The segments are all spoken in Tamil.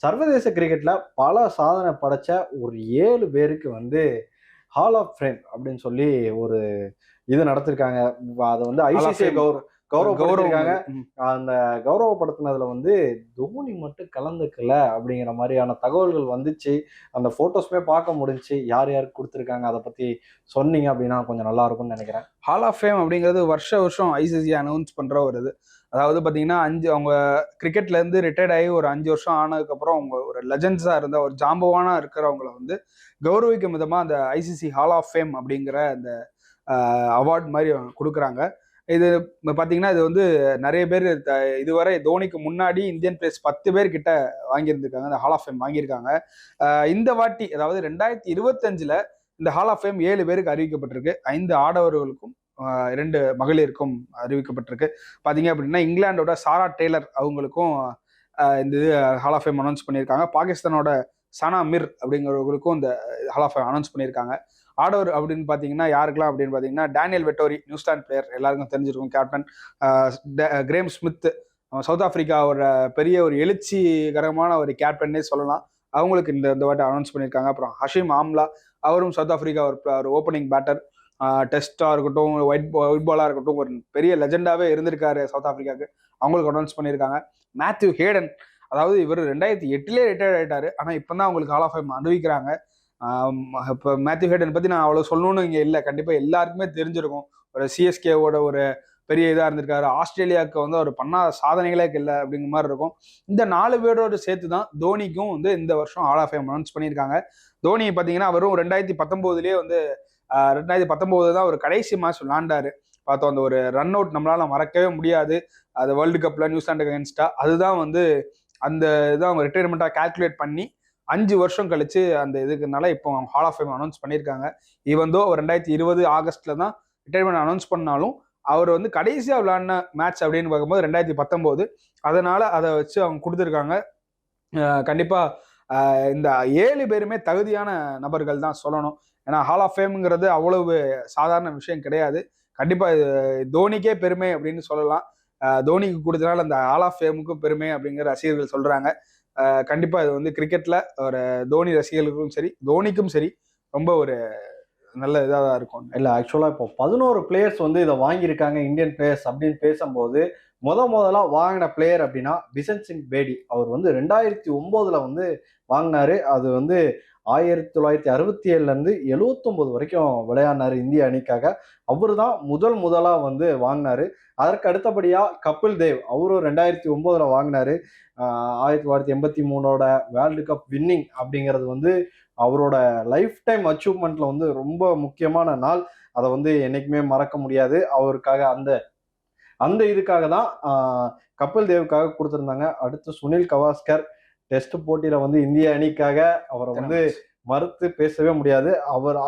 சர்வதேச கிரிக்கெட்ல பல சாதனை படைச்ச ஒரு 7 பேருக்கு வந்து ஹால் ஆஃப் ஃபேம் அப்படின்னு சொல்லி ஒரு இது நடத்திருக்காங்க. அதை வந்து Hall of ஐசிசி Fame. கௌரவப்படுத்திருக்காங்க. கௌரவம். அந்த கௌரவப்படுத்தினதுல வந்து தோனி மட்டும் கலந்துக்கல அப்படிங்கிற மாதிரியான தகவல்கள் வந்துச்சு. அந்த போட்டோஸ்மே பார்க்க முடிஞ்சுச்சு. யார் யாருக்கு கொடுத்துருக்காங்க அதை பத்தி சொன்னீங்க அப்படின்னா கொஞ்சம் நல்லா இருக்கும்னு நினைக்கிறேன். ஹால் ஆஃப் ஃபேம் அப்படிங்கிறது வருஷம் ஐசிசி அனௌன்ஸ் பண்ற ஒரு இது. அதாவது பாத்தீங்கன்னா அவங்க கிரிக்கெட்ல இருந்து ரிட்டையர்ட் ஆகி ஒரு 5 வருஷம் ஆனதுக்கு அவங்க ஒரு லெஜண்ட்ஸா இருந்த ஒரு ஜாம்பவானா இருக்கிறவங்களை வந்து கௌரவிக்கும் விதமா அந்த ஐசிசி ஹால் ஆஃப் ஃபேம் அப்படிங்கிற அந்த அவார்ட் மாதிரி கொடுக்குறாங்க. இது பாத்தீங்கன்னா இது வந்து நிறைய பேர் இதுவரை தோனிக்கு முன்னாடி இந்தியன் பிளேயர்ஸ் 10 பேர் கிட்ட வாங்கியிருந்திருக்காங்க, இந்த ஹால் ஆஃப் ஃபேம் வாங்கியிருக்காங்க. இந்த வாட்டி அதாவது 2025ல இந்த ஹால் ஆஃப் ஃபேம் 7 பேருக்கு அறிவிக்கப்பட்டிருக்கு. 5 ஆடவர்களுக்கும் 2 மகளிருக்கும் அறிவிக்கப்பட்டிருக்கு. பாத்தீங்க அப்படின்னா இங்கிலாண்டோட சாரா டெய்லர் அவங்களுக்கும் இந்த இது ஹால் ஆஃப் ஃபேம் அனௌன்ஸ் பண்ணியிருக்காங்க. பாகிஸ்தானோட சனா மிர் அப்படிங்கிறவங்களுக்கும் இந்த ஹால் ஆஃப் ஃபேம் அனௌன்ஸ் பண்ணியிருக்காங்க. ஆடவர் அப்படின்னு பாத்தீங்கன்னா யாருக்கெல்லாம் அப்படின்னு பாத்தீங்கன்னா டேனியல் வெட்டோரி, நியூசிலாந்து பிளேயர், எல்லாருக்கும் தெரிஞ்சிருக்கும், கேப்டன். கிரேம் ஸ்மித், சவுத் ஆப்பிரிக்காவோட பெரிய ஒரு எழுச்சிகரமான ஒரு கேப்டன்னே சொல்லலாம், அவங்களுக்கு இந்த வாட்டி அனௌன்ஸ் பண்ணியிருக்காங்க. அப்புறம் ஹஷீம் ஆம்லா, அவரும் சவுத் ஆப்பிரிக்கா ஒரு ஓப்பனிங் பேட்டர், டெஸ்டா இருக்கட்டும், ஒயிட் பாலா இருக்கட்டும், ஒரு பெரிய லெஜெண்டாவே இருந்திருக்காரு சவுத் ஆப்பிரிக்காவுக்கு, அவங்களுக்கு அனௌன்ஸ் பண்ணியிருக்காங்க. மேத்யூ ஹேடன், அதாவது இவர் 2008லே ரிட்டையர்ட் ஆயிட்டாரு, ஆனா இப்பதான் அவங்களுக்கு ஹால் ஆஃப் ஃபேம் அறிவிக்கிறாங்க. இப்போ மேத்யூ ஹேடன் பத்தி நான் அவ்வளவு சொல்லணும்னு இங்க இல்லை, கண்டிப்பா எல்லாருக்குமே தெரிஞ்சிருக்கும். ஒரு சிஎஸ்கேவோட ஒரு பெரிய இதா இருந்திருக்காரு. ஆஸ்திரேலியாவுக்கு வந்து அவர் பண்ணாத சாதனைகளே இல்லை அப்படிங்கிற மாதிரி இருக்கும். இந்த 4 பேரோட சேர்த்து தான் தோனிக்கும் வந்து இந்த வருஷம் ஹால் ஆஃப் ஃபேம் அனௌன்ஸ் பண்ணியிருக்காங்க. தோனி பாத்தீங்கன்னா அவரும் 2019லேயே வந்து 2019 தான் ஒரு கடைசி மேட்ச் விளையாண்டாரு. பார்த்தோம், அந்த ஒரு ரன் அவுட் நம்மளால மறக்கவே முடியாது. அது வேர்ல்டு கப்ல நியூசிலாண்டுக்கு அகேன்ஸ்டா. அதுதான் வந்து அந்த இதான் அவங்க ரிட்டையர்மெண்டா கால்குலேட் பண்ணி 5 வருஷம் கழிச்சு அந்த இதுக்குனால இப்போ ஹால் ஆஃப் ஃபேம் அனௌன்ஸ் பண்ணியிருக்காங்க. ஈவந்தோ 2020 ஆகஸ்ட்ல தான் ரிட்டையர்மெண்ட் அனௌன்ஸ் பண்ணாலும் அவர் வந்து கடைசியா விளையாடின மேட்ச் அப்படின்னு பார்க்கும்போது 2019. அதனால அதை வச்சு அவங்க கொடுத்துருக்காங்க. கண்டிப்பா இந்த 7 பேருமே தகுதியான நபர்கள் தான் சொல்லணும். ஏன்னா ஹால் ஆஃப் ஃபேம்ங்கிறது அவ்வளவு சாதாரண விஷயம் கிடையாது. கண்டிப்பா தோனிக்கே பெருமை அப்படின்னு சொல்லலாம். தோனிக்கு கொடுத்தனால அந்த ஹால் ஆஃப் ஃபேமுக்கும் பெருமை அப்படிங்கிற ரசிகர்கள் சொல்றாங்க. கண்டிப்பா இது வந்து கிரிக்கெட்ல ஒரு தோனி ரசிகர்களுக்கும் சரி, தோனிக்கும் சரி, ரொம்ப ஒரு நல்ல இதாக தான் இருக்கும். இல்ல ஆக்சுவலா இப்போ 11 பிளேயர்ஸ் வந்து இதை வாங்கியிருக்காங்க இந்தியன் பிளேயர்ஸ் அப்படின்னு பேசும்போது முதலா வாங்கின பிளேயர் அப்படின்னா பிஷன் சிங் பேடி. அவர் வந்து 2009ல வந்து வாங்கினாரு. அது வந்து 1967ல இருந்து 79 வரைக்கும் விளையாடினாரு இந்திய அணிக்காக. அவரு தான் முதலா வந்து வாங்கினாரு. அதற்கு அடுத்தபடியா கபில் தேவ், அவரும் 2009ல வாங்கினாரு. 1983ஓட வேர்ல்டு கப் வின்னிங் அப்படிங்கிறது வந்து அவரோட லைஃப் டைம் அச்சீவ்மெண்ட்ல வந்து ரொம்ப முக்கியமான நாள். அதை வந்து என்னைக்குமே மறக்க முடியாது. அவருக்காக அந்த இதுக்காக தான் கபில் தேவுக்காக கொடுத்துருந்தாங்க. அடுத்து சுனில் கவாஸ்கர், டெஸ்ட் போட்டியில வந்து இந்திய அணிக்காக அவரை வந்து மறுத்து பேசவே முடியாது.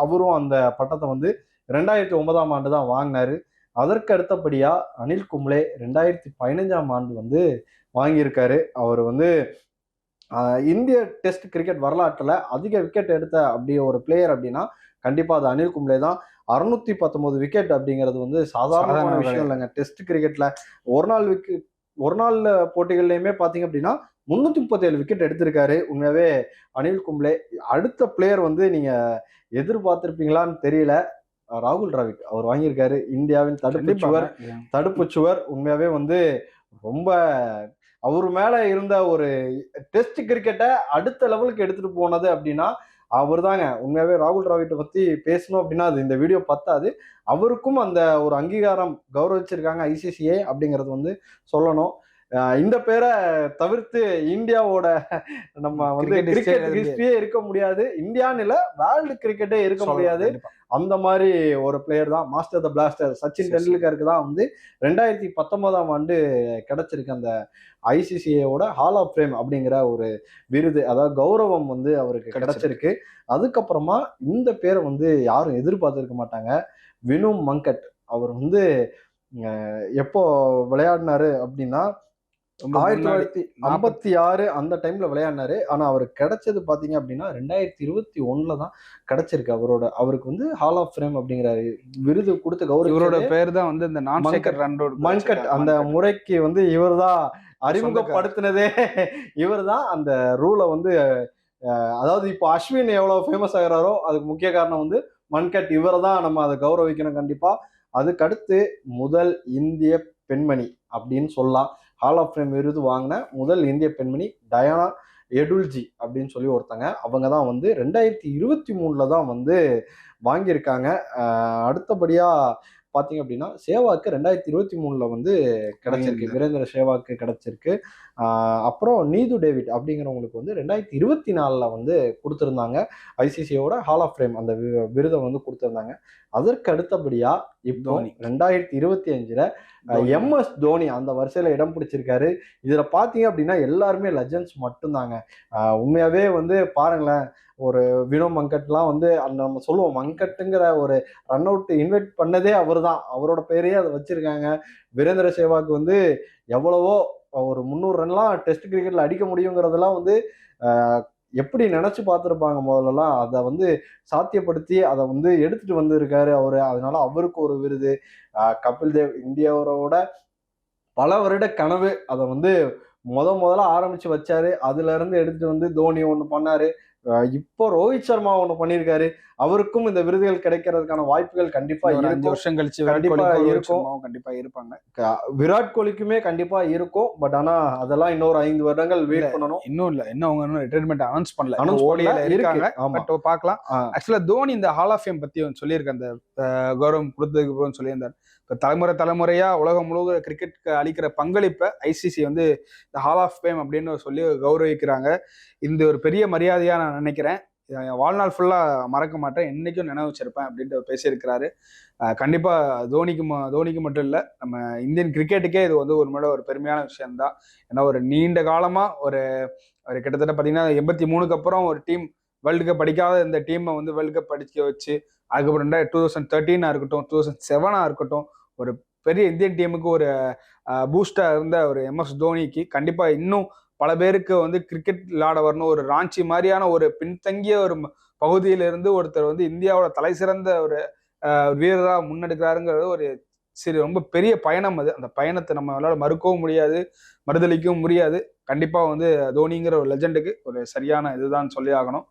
அவரும் அந்த பட்டத்தை வந்து 2009ஆம் ஆண்டு தான் வாங்கினாரு. அதற்கு அடுத்தபடியா அனில் கும்ளே 2015ஆம் ஆண்டு வந்து வாங்கியிருக்காரு. அவர் வந்து இந்திய டெஸ்ட் கிரிக்கெட் வரலாற்றுல அதிக விக்கெட் எடுத்த அப்படி ஒரு பிளேயர் அப்படின்னா கண்டிப்பா அது அனில் கும்ளே தான். 619 விக்கெட் அப்படிங்கிறது வந்து சாதாரணமான விஷயம் இல்லைங்க. டெஸ்ட் கிரிக்கெட்ல ஒரு நாள் போட்டிகள்லயுமே பாத்தீங்க அப்படின்னா 337 விக்கெட் எடுத்திருக்காரு. உண்மையாவே அனில் கும்ளே. அடுத்த பிளேயர் வந்து நீங்க எதிர்பார்த்திருப்பீங்களான்னு தெரியல, ராகுல் டிராவிட். அவர் வாங்கியிருக்காரு. இந்தியாவின் தடுப்பு சுவர். உண்மையாவே வந்து ரொம்ப அவர் மேல இருந்த ஒரு டெஸ்ட் கிரிக்கெட்டை அடுத்த லெவலுக்கு எடுத்துட்டு போனது அப்படின்னா அவர் தாங்க. உண்மையாவே ராகுல் டிராவிட்டை பத்தி பேசணும் அப்படின்னா அது இந்த வீடியோ பத்தாது. அவருக்கும் அந்த ஒரு அங்கீகாரம் கௌரவிச்சிருக்காங்க ஐசிசிஏ அப்படிங்கிறது வந்து சொல்லணும். இந்த பேரை தவிர்த்து இந்தியாவோட நம்ம வந்து கிரிக்கெட் ஹிஸ்டரியே இருக்க முடியாது. இந்தியான்னு இல்ல, வேர்ல்டு கிரிக்கெட்டே இருக்க முடியாது. அந்த மாதிரி ஒரு பிளேயர் தான் மாஸ்டர் த பிளாஸ்டர் சச்சின் டெண்டுல்கருக்கு தான் வந்து 2019ஆம் ஆண்டு கிடைச்சிருக்கு அந்த ஐசிசிஏவோட ஹால் ஆஃப் ஃபேம் அப்படிங்கிற ஒரு விருது, அதாவது கௌரவம் வந்து அவருக்கு கிடைச்சிருக்கு. அதுக்கப்புறமா இந்த பேரை வந்து யாரும் எதிர்பார்த்திருக்க மாட்டாங்க. வினு மங்கட். அவர் வந்து எப்போ விளையாடினாரு அப்படின்னா 1956 அந்த டைம்ல விளையாடினாரு. ஆனா அவருக்கு கிடைச்சது பாத்தீங்க அப்படின்னா 2021ல தான் கிடைச்சிருக்கு. அவருக்கு வந்து ஹால் ஆஃப் ஃபேம் அப்படிங்கிற விருது கொடுத்து கௌரவ. இவரோட பேர் தான் வந்து இந்த மங்கட். அந்த முறைக்கு வந்து இவர் தான் அறிமுகப்படுத்தினதே இவர் தான். அந்த ரூலை வந்து அதாவது இப்போ அஸ்வின் எவ்வளவு ஃபேமஸ் ஆகிறாரோ அதுக்கு முக்கிய காரணம் வந்து மன்கட். இவரை தான் நம்ம அதை கௌரவிக்கணும் கண்டிப்பா. அதுக்கடுத்து முதல் இந்திய பெண்மணி அப்படின்னு சொல்லலாம். ஹால் ஆஃப் ஃபேம் விருது வாங்கின முதல் இந்திய பெண்மணி டயானா எடுல்ஜி அப்படின்னு சொல்லி ஒருத்தங்க. அவங்க தான் வந்து 2023 தான் வந்து வாங்கியிருக்காங்க. அடுத்தபடியா பார்த்தீங்க அப்படின்னா சேவாக்கு 2023 வந்து கிடைச்சிருக்கு, வீரேந்திர சேவாக்கு கிடைச்சிருக்கு. அப்புறம் நீது டேவிட் அப்படிங்கிறவங்களுக்கு வந்து 2024 வந்து கொடுத்துருந்தாங்க. ஐசிசியோட ஹால் ஆஃப் ஃபேம் அந்த விருதை வந்து கொடுத்துருந்தாங்க. அதற்கு அடுத்தபடியா இப்போ 2025 எம்எஸ் தோனி அந்த வரிசையில இடம் பிடிச்சிருக்காரு. இதுல பாத்தீங்க அப்படின்னா எல்லாருமே லெஜண்ட்ஸ் மட்டும்தாங்க. உண்மையாவே வந்து பாருங்களேன், ஒரு வினோ மங்கட்லாம் வந்து அந்த நம்ம சொல்லுவோம் மங்கட்டுங்கிற ஒரு ரன் அவுட் இன்வைட் பண்ணதே அவர் தான். அவரோட பேரையே அதை வச்சிருக்காங்க. வீரேந்திர சேவாக்கு வந்து எவ்வளவோ ஒரு 300 ரன்லாம் டெஸ்ட் கிரிக்கெட்ல அடிக்க முடியுங்கிறதெல்லாம் வந்து எப்படி நினைச்சு பார்த்துருப்பாங்க முதல்லலாம். அதை வந்து சாத்தியப்படுத்தி அதை வந்து எடுத்துட்டு வந்திருக்காரு அவரு. அதனால அவருக்கு ஒரு விருது. கபில் தேவ் இந்தியாவோட பல வருட கனவு அதை வந்து முதல்ல ஆரம்பிச்சு வச்சாரு. அதுல இருந்து எடுத்துட்டு வந்து தோனி ஒண்ணு பண்ணாரு. இப்போ ரோஹித் சர்மா ஒண்ணு பண்ணியிருக்காரு. அவருக்கும் இந்த விருதுகள் கிடைக்கிறதுக்கான வாய்ப்புகள் கண்டிப்பா ஒரு 5 இருக்கும். வருஷம் கழிச்சு கண்டிப்பா இருக்கும். கண்டிப்பா இருப்பாங்க. விராட் கோலிக்குமே கண்டிப்பா இருக்கும். பட் ஆனா அதெல்லாம் இன்னொரு 5 வருடங்கள் வெயிட் பண்ணணும். இன்னும் இல்ல, இன்னும் அவங்க இன்னும் ரிட்டையர்மெண்ட் அனௌன்ஸ் பண்ணல. ஓடியில இருக்காங்க. ஆமா. பட் பார்க்கலாம். ஆக்சுவலா தோனி இந்த ஹால் ஆஃப் ஃபேம் பத்தி சொல்லியிருக்க அந்த கௌரவம் கொடுத்ததுக்கு சொல்லியிருந்தார். இப்போ தலைமுறையா உலகம் முழுவதும் கிரிக்கெட்டுக்கு அளிக்கிற பங்களிப்பை ஐசிசி வந்து இந்த ஹால் ஆஃப் ஃபேம் அப்படின்னு சொல்லி கௌரவிக்கிறாங்க. இந்த ஒரு பெரிய மரியாதையா நான் நினைக்கிறேன். என் வாழ்நாள் ஃபுல்லா மறக்க மாட்டேன், என்னைக்கும் நினைவு வச்சிருப்பேன் அப்படின்ட்டு பேசியிருக்கிறாரு. கண்டிப்பா தோனிக்கு மட்டும் இல்ல, நம்ம இந்தியன் கிரிக்கெட்டுக்கே இது வந்து ஒரு பெருமையான விஷயம்தான். ஏன்னா ஒரு நீண்ட காலமா ஒரு கிட்டத்தட்ட பாத்தீங்கன்னா 83க்கு அப்புறம் ஒரு டீம் வேர்ல்டு கப் அடிக்காத இந்த டீமை வந்து வேர்ல்டு கப் அடிக்க வச்சு, அதுக்கப்புறம் 2013 இருக்கட்டும், 2007 இருக்கட்டும், ஒரு பெரிய இந்தியன் டீமுக்கு ஒரு பூஸ்டா இருந்த ஒரு எம்எஸ் தோனிக்கு கண்டிப்பா இன்னும் பல பேருக்கு வந்து கிரிக்கெட் விளையாட வரணும். ஒரு ராஞ்சி மாதிரியான ஒரு பின்தங்கிய ஒரு பகுதியில இருந்து ஒருத்தர் வந்து இந்தியாவோட தலை சிறந்த ஒரு வீரரா முன்னெடுக்கிறாருங்கிறது ஒரு ரொம்ப பெரிய பயணம் அது. அந்த பயணத்தை நம்மளால மறுக்கவும் முடியாது, மறுதளிக்கவும் முடியாது. கண்டிப்பா வந்து தோனிங்கிற ஒரு லெஜண்டுக்கு ஒரு சரியான இதுதான் சொல்லி ஆகணும்.